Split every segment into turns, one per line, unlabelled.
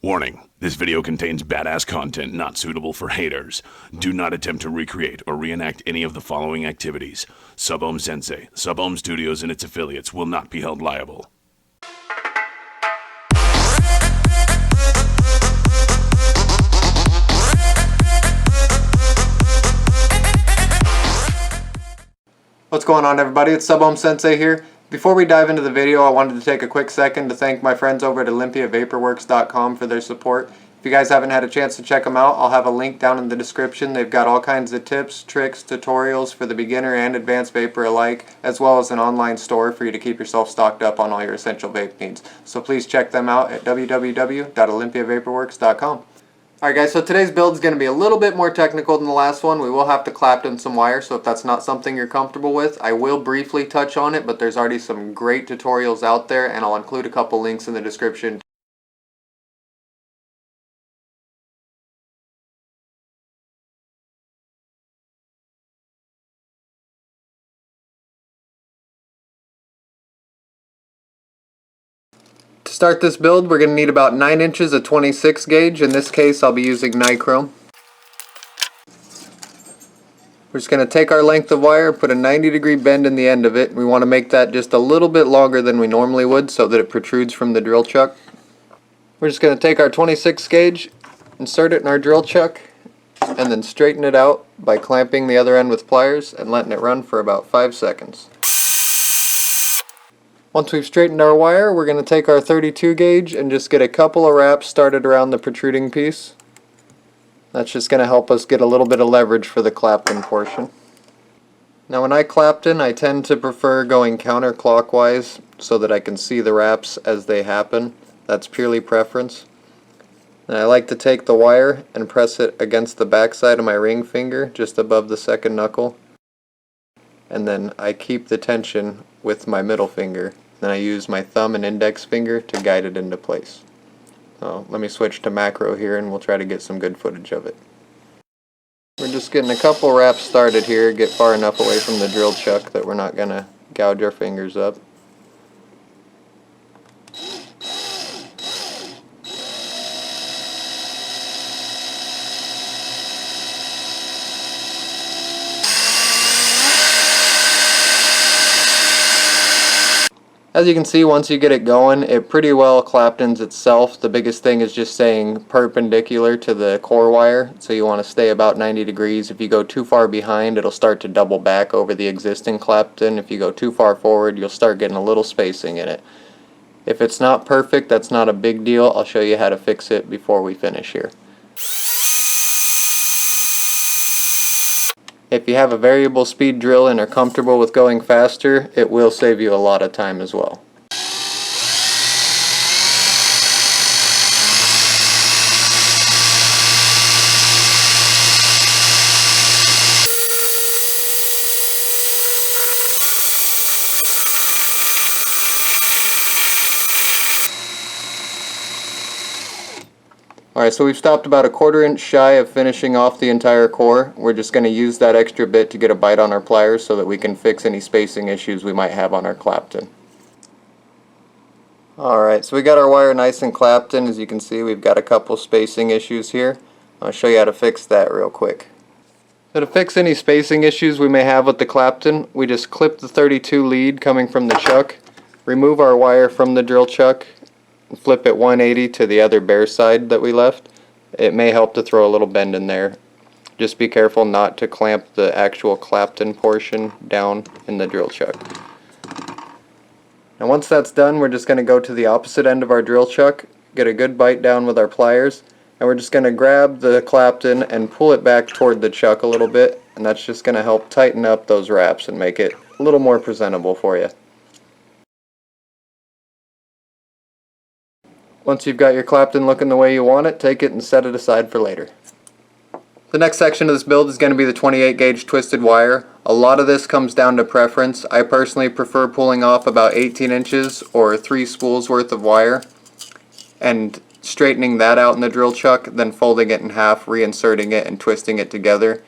Warning, this video contains badass content not suitable for haters. Do not attempt to recreate or reenact any of the following activities. Sub-Ohm Sensei, Sub-Ohm Studios and its affiliates will not be held liable.
What's going on, everybody? It's Sub-Ohm Sensei here. Before we dive into the video, I wanted to take a quick second to thank my friends over at OlympiaVaporWorks.com for their support. If you guys haven't had a chance to check them out, I'll have a link down in the description. They've got all kinds of tips, tricks, tutorials for the beginner and advanced vapor alike, as well as an online store for you to keep yourself stocked up on all your essential vape needs. So please check them out at www.olympiavaporworks.com. Alright guys, so today's build is going to be a little bit more technical than the last one. We will have to clapton some wire, so if that's not something you're comfortable with, I will briefly touch on it, but there's already some great tutorials out there, and I'll include a couple links in the description. To start this build, we're going to need about 9 inches of 26 gauge. In this case, I'll be using nichrome. We're just going to take our length of wire, put a 90-degree bend in the end of it. We want to make that just a little bit longer than we normally would so that it protrudes from the drill chuck. We're just going to take our 26 gauge, insert it in our drill chuck, and then straighten it out by clamping the other end with pliers and letting it run for about 5 seconds. Once we've straightened our wire, we're going to take our 32 gauge and just get a couple of wraps started around the protruding piece. That's just going to help us get a little bit of leverage for the clapton portion. Now when I clapton, I tend to prefer going counterclockwise so that I can see the wraps as they happen. That's purely preference. And I like to take the wire and press it against the back side of my ring finger, just above the second knuckle. And then I keep the tension with my middle finger. Then I use my thumb and index finger to guide it into place. So let me switch to macro here and we'll try to get some good footage of it. We're just getting a couple wraps started here, get far enough away from the drill chuck that we're not going to gouge our fingers up. As you can see, once you get it going, it pretty well claptons itself. The biggest thing is just staying perpendicular to the core wire, so you want to stay about 90 degrees. If you go too far behind, it'll start to double back over the existing clapton. If you go too far forward, you'll start getting a little spacing in it. If it's not perfect, that's not a big deal. I'll show you how to fix it before we finish here. If you have a variable speed drill and are comfortable with going faster, it will save you a lot of time as well. Alright, so we've stopped about a 1/4 inch shy of finishing off the entire core. We're just going to use that extra bit to get a bite on our pliers so that we can fix any spacing issues we might have on our clapton. Alright, so we got our wire nice and clapton. As you can see, we've got a couple spacing issues here. I'll show you how to fix that real quick. So to fix any spacing issues we may have with the clapton, we just clip the 32 lead coming from the chuck, remove our wire from the drill chuck, flip it 180 to the other bare side that we left. It may help to throw a little bend in there. Just be careful not to clamp the actual clapton portion down in the drill chuck. Now once that's done, we're just going to go to the opposite end of our drill chuck, get a good bite down with our pliers, and we're just going to grab the clapton and pull it back toward the chuck a little bit, and that's just going to help tighten up those wraps and make it a little more presentable for you. Once you've got your clapton looking the way you want it, take it and set it aside for later. The next section of this build is going to be the 28 gauge twisted wire. A lot of this comes down to preference. I personally prefer pulling off about 18 inches or 3 spools worth of wire and straightening that out in the drill chuck, then folding it in half, reinserting it and twisting it together.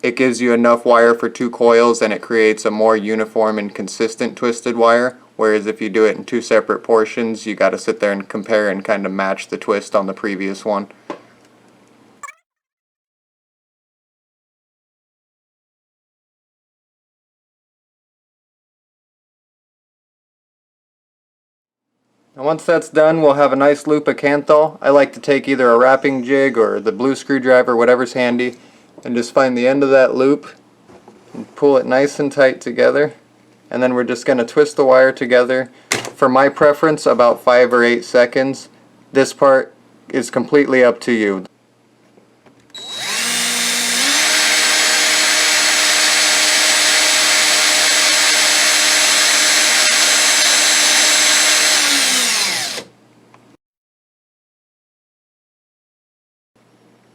It gives you enough wire for 2 coils and it creates a more uniform and consistent twisted wire. Whereas if you do it in two separate portions, you got to sit there and compare and kind of match the twist on the previous one. And once that's done, we'll have a nice loop of kanthal. I like to take either a wrapping jig or the blue screwdriver, whatever's handy, and just find the end of that loop and pull it nice and tight together. And then we're just going to twist the wire together. For my preference, about 5 or 8 seconds. This part is completely up to you.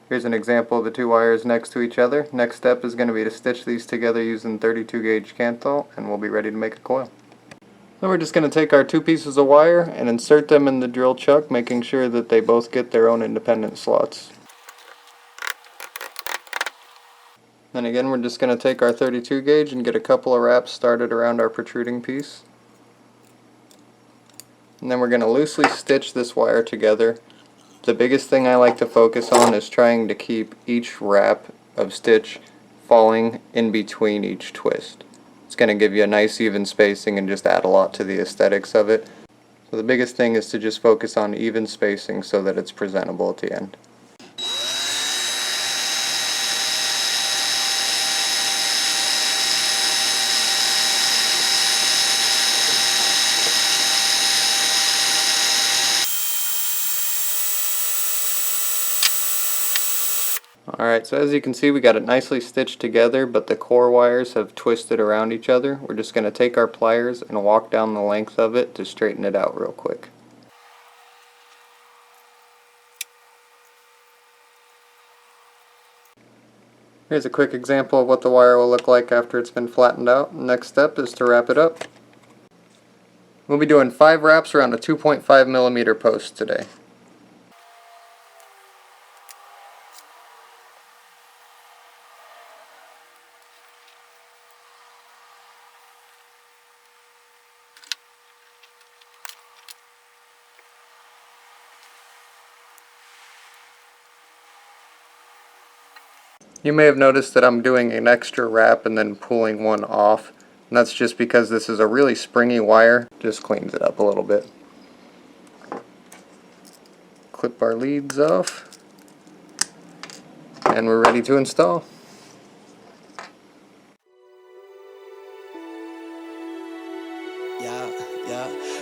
Here's an example of the two wires next to each other. Next step is going to be to stitch these together using 32 gauge kanthal, and we'll be ready to make a coil. Then we're just going to take our two pieces of wire and insert them in the drill chuck, making sure that they both get their own independent slots. Then again, we're just going to take our 32 gauge and get a couple of wraps started around our protruding piece. And then we're going to loosely stitch this wire together. The biggest thing I like to focus on is trying to keep each wrap of stitch falling in between each twist. It's going to give you a nice even spacing and just add a lot to the aesthetics of it. So the biggest thing is to just focus on even spacing so that it's presentable at the end. Alright, so as you can see, we got it nicely stitched together, but the core wires have twisted around each other. We're just going to take our pliers and walk down the length of it to straighten it out real quick. Here's a quick example of what the wire will look like after it's been flattened out. Next step is to wrap it up. We'll be doing 5 wraps around a 2.5mm post today. You may have noticed that I'm doing an extra wrap and then pulling one off, and that's just because this is a really springy wire. Just cleans it up a little bit. Clip our leads off, and we're ready to install.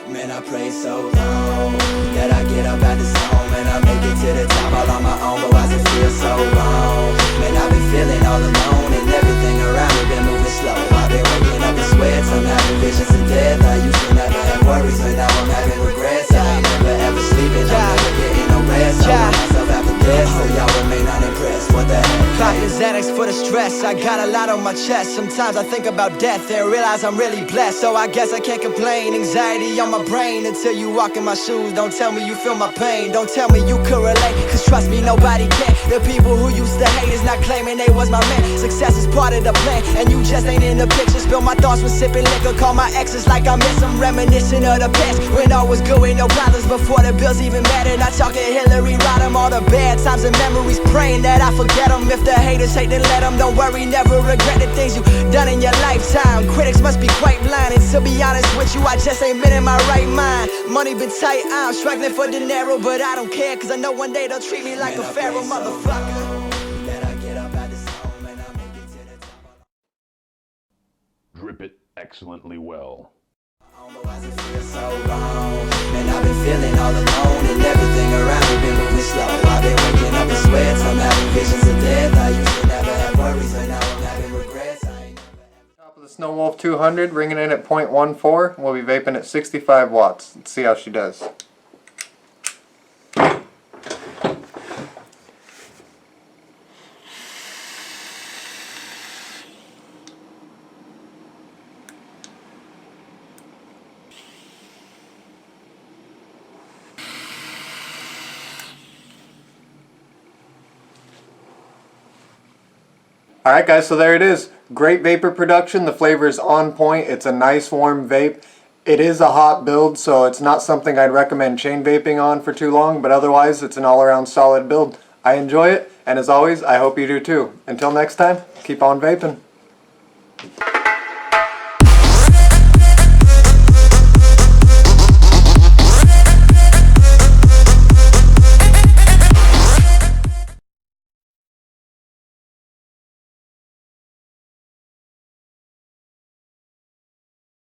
Man, I pray so long that I get up at this home and I make it to the top all on my own, but why does it feel so wrong? Man, I've been feeling all alone and everything around me been moving slow. I've been waking up in sweats, I'm having visions of death. I used to never have worries, but now I'm having regrets. I ain't never ever sleeping, I'm never getting no rest. I want myself after death, so y'all remain unimpressed. What the heck? Clocking Xanax for the stress, I got a lot on my chest. Sometimes I think about death and realize I'm really blessed, so I guess I can't complain. Anxiety on my brain until you walk in my shoes. Don't tell me you feel my pain, don't tell me you could relate, cause trust me, nobody can. The people who used to hate is not claiming they was my man. Success is part of the plan, and you just ain't in the picture. Spill my thoughts when sipping liquor, call my exes like I miss them. Reminiscent of the past, when all was good with no problems, before the bills even mattered. I talk to Hillary Rodham, all the bad times and memories, praying that I forget them. If the haters hate, then let them. Don't worry, never regret the things you done in your lifetime. Critics must be quite blind, and to be honest with you, I just ain't been in my right mind. Money been tight, I'm struggling for dinero, but I don't care, cause I know one day they'll treat me like a pharaoh, motherfucker.
Drip it excellently well.
Man, I've been feeling all alone and everything around me been moving slow. I've been waking up in sweats, I'm having visions of death. I used to never have worries, but now I'm having regrets.
Top of the Snow Wolf 200, ringing in at 0.14. We'll be vaping at 65 watts. Let's see how she does. Alright guys, so there it is. Great vapor production. The flavor is on point. It's a nice warm vape. It is a hot build, so it's not something I'd recommend chain vaping on for too long, but otherwise it's an all-around solid build. I enjoy it, and as always, I hope you do too. Until next time, keep on vaping.